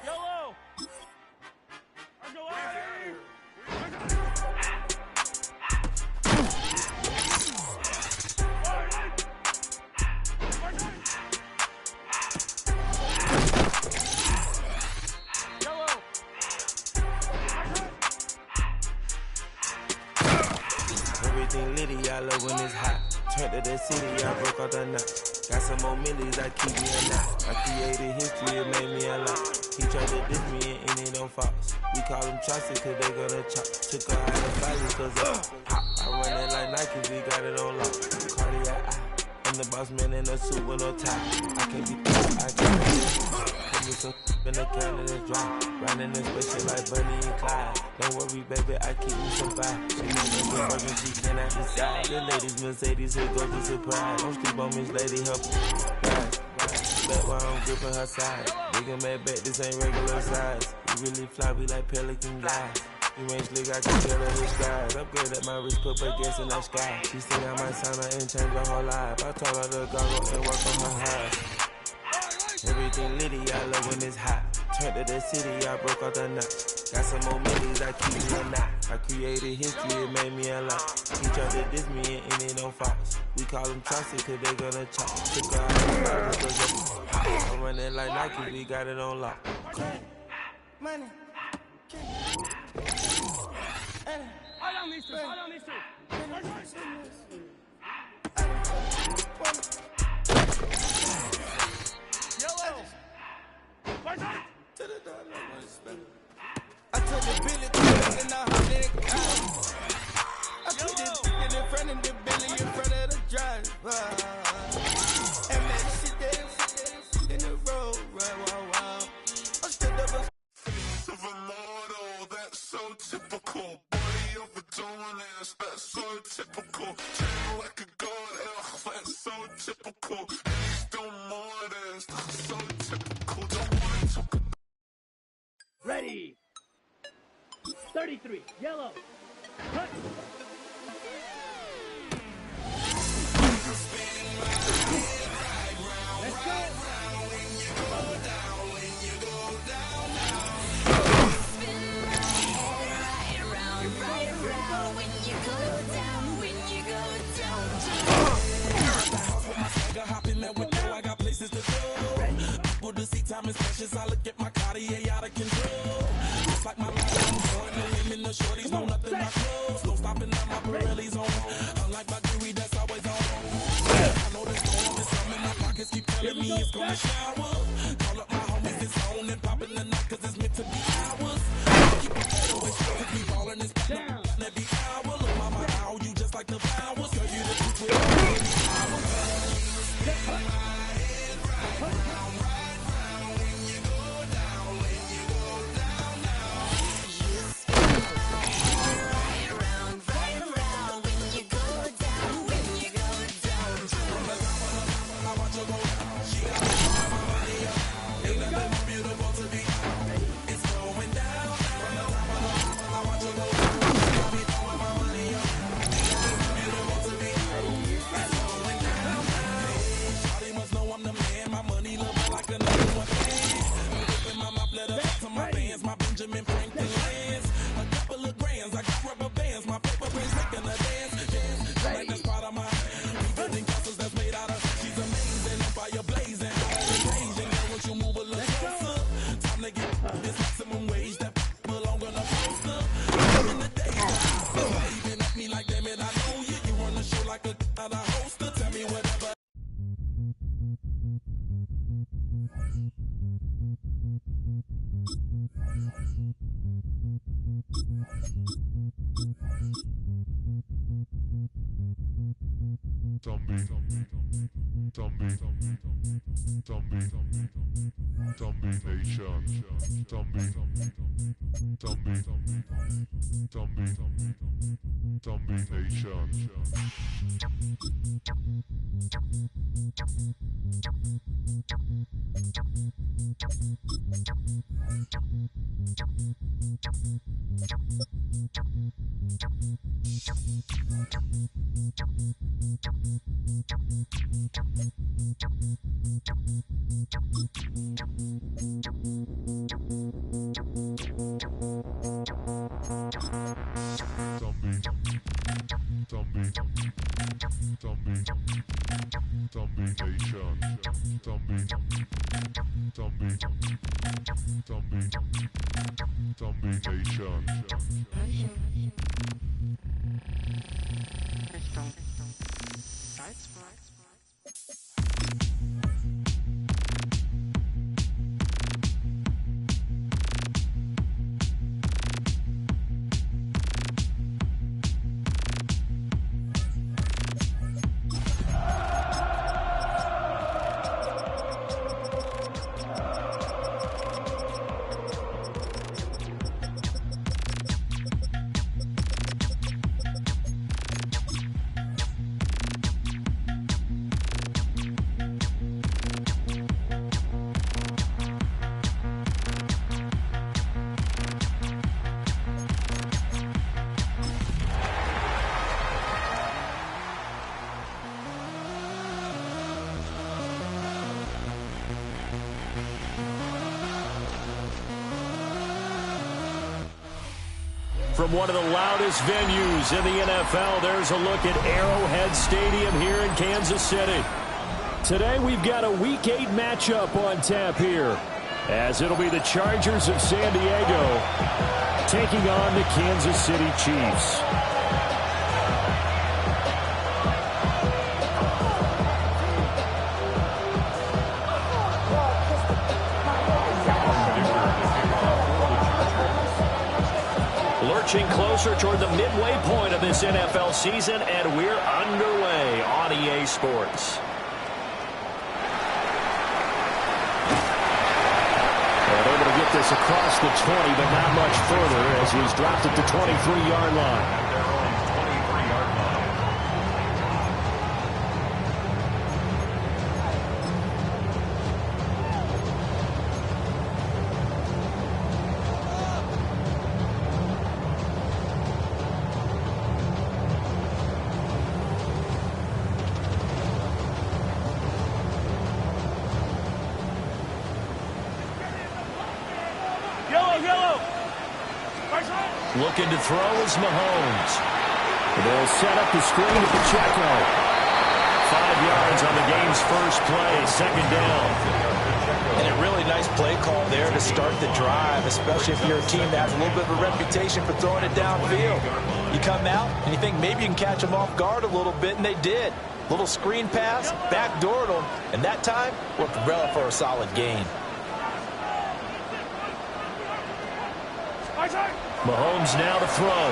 Yellow! I go out here! Yellow! Everything litty, I love when it's hot. Turned to the city, I broke out the knot. Got some more millies, I keep me a knot. I created history, it made me a lot. He tried to diss me and it don't false. We call them Chaucer cause they gonna chop. Took her out of violence cause of hot. I run it like Nike, we got it on lock. Cardiac eye. I'm the boss man in a suit with no tie. I can't be I can't be put me some in the can and it's dry. Riding this spaceship like Bunny and Clyde. Don't worry, baby, I keep me some fire. She knows the work and she cannot decide. The ladies Mercedes, here goes the surprise. Don't sleep on Miss Lady, help ride. Back while I'm gripping her side. Nigga mad back, this ain't regular size. You really fly, we like pelican guys. You ain't slick, I can tell her his skies. Upgrade at my wrist, put her gas in the sky. She said I might sign her and change her whole life. I told her to go and work on her high. Everything litty, I love when it's hot. Turned to the city, I broke out the knot. Got some more millies, I keep me a knot. I created history, it made me a lot. He tried to diss me and it don't false. We call them Chaucer cause they gonna chop. Took her out of the cause I'm running like Nike, we got it on lock. Money. I don't need to. I don't need to. Yellow! I took the Billy and I hopped in the car. I put this in front of the Billy in front of the driver. And man, shit there in the road, right, wow. I stood up 33, yellow. Cut. Let's go. I got places to go. People to see time is precious. I look at my Cartier out of control. Just like my life, I'm showing the women, the shorties know nothing but clothes. No stopping at my Pirelli's on. Unlike my jewelry that's always on. I know the storm is coming. My pockets keep telling me it's gonna shower. Call up my homies, it's on and popping the night 'cause it's meant to be ours. Keep my head away, cause we ballin' this down every hour. Look, mama, how you just like the flowers. 'Cause you the truth with all the flowers. From one of the loudest venues in the NFL, there's a look at Arrowhead Stadium here in Kansas City. Today we've got a Week 8 matchup on tap here, as it'll be the Chargers of San Diego taking on the Kansas City Chiefs. Lurching closer toward the midway point of this NFL season, and we're underway on EA Sports. And able to get this across the 20, but not much further, as he's dropped at the 23-yard line. Looking to throw is Mahomes. They'll set up the screen to Pacheco. 5 yards on the game's first play, second down. And a really nice play call there to start the drive, especially if you're a team that has a little bit of a reputation for throwing it downfield. You come out and you think maybe you can catch them off guard a little bit, and they did. Little screen pass, backdoored them, and that time worked well for a solid gain. Mahomes now to throw.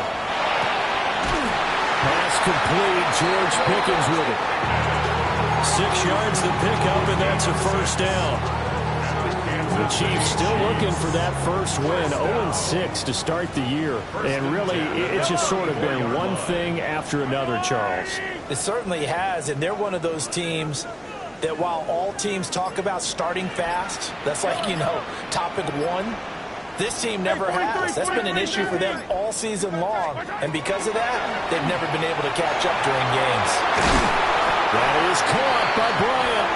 Pass complete. George Pickens with it. 6 yards to pick up, and that's a first down. The Chiefs still looking for that first win. 0-6 to start the year. And really, it's just sort of been one thing after another, Charles. It certainly has, and they're one of those teams that while all teams talk about starting fast, that's like, topic one, this team never has. That's been an issue for them all season long, and because of that, they've never been able to catch up during games. That is caught by Bryant.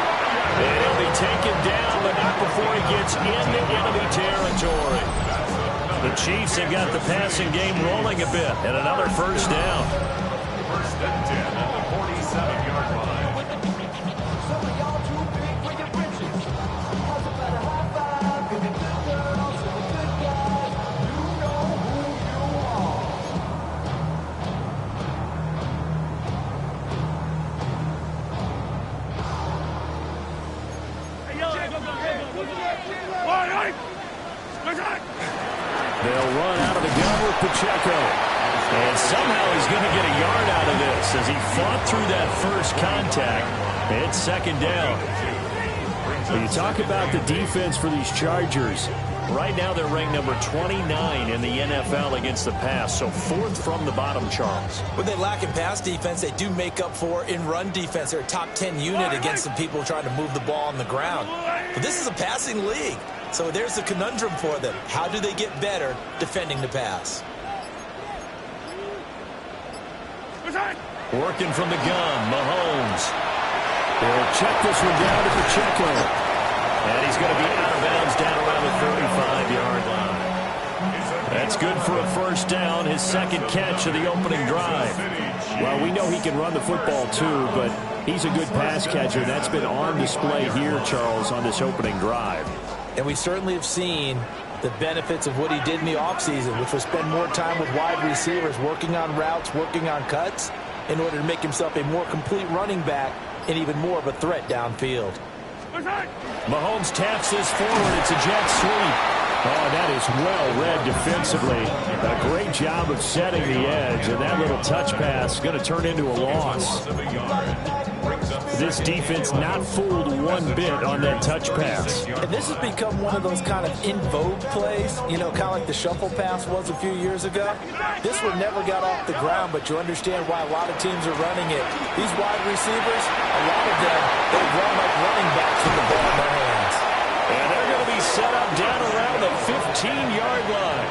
And he'll be taken down, but not before he gets into enemy territory. The Chiefs have got the passing game rolling a bit, and another first down. First and 10 at the 47-yard line. Some of y'all too big for your britches. How's about a high five with the good girls and the good guys? You know who you are. They'll run out of the gun with Pacheco. And somehow he's going to get a yard out of this as he fought through that first contact. It's second down. When you talk about the defense for these Chargers, right now they're ranked number 29 in the NFL against the pass, so fourth from the bottom, Charles. What they lack in pass defense, they do make up for in run defense. They're a top 10 unit against the people trying to move the ball on the ground. But this is a passing league, so there's the conundrum for them. How do they get better defending the pass? Working from the gun, Mahomes. They'll check this one down to Pacheco. And he's going to be out of bounds down around the 35-yard line. That's good for a first down, his second catch of the opening drive. Well, we know he can run the football too, but he's a good pass catcher. That's been on display here, Charles, on this opening drive. And we certainly have seen the benefits of what he did in the offseason, which was spend more time with wide receivers, working on routes, working on cuts, in order to make himself a more complete running back and even more of a threat downfield. Mahomes taps this forward. It's a jet sweep. Oh, that is well read defensively. A great job of setting the edge, and that little touch pass is going to turn into a loss. This defense not fooled one bit on that touch pass. And this has become one of those kind of in vogue plays, kind of like the shuffle pass was a few years ago. This one never got off the ground, but you understand why a lot of teams are running it. These wide receivers, a lot of them, they run like running backs with the ball in their hands. And they're going to be set up down around the 15-yard line.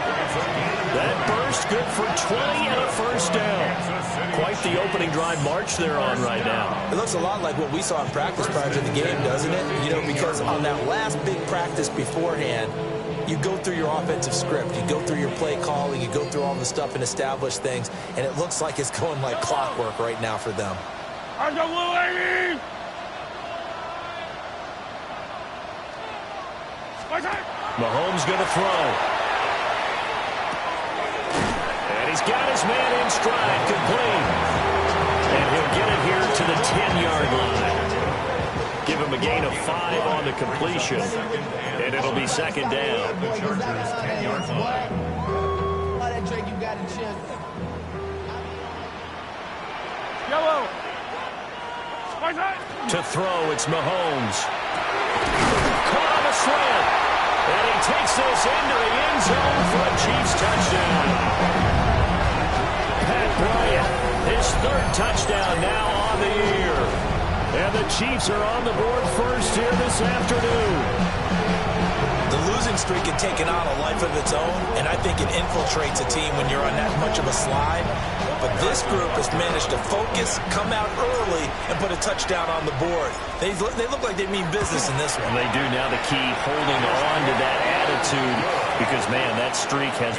That burst good for 20 and a first down. Quite the opening drive march they're on right now. It looks a lot like what we saw in practice prior to the game, doesn't it? Because on that last big practice beforehand, you go through your offensive script, you go through your play calling, you go through all the stuff and establish things, and it looks like it's going like clockwork right now for them. Mahomes going to throw. And he's got his man in stride, complete. And he'll get it here to the 10-yard line. Give him a gain of 5 on the completion. And it'll be second down. To throw, it's Mahomes. Caught on a slant. And he takes this into the end zone for a Chiefs touchdown. Pat Bryant, his third touchdown now on the year. And the Chiefs are on the board first here this afternoon. The losing streak had taken on a life of its own, and I think it infiltrates a team when you're on that much of a slide. But this group has managed to focus, come out early, and put a touchdown on the board. They look like they mean business in this one. They do now. The key, holding on to that attitude because, man, that streak has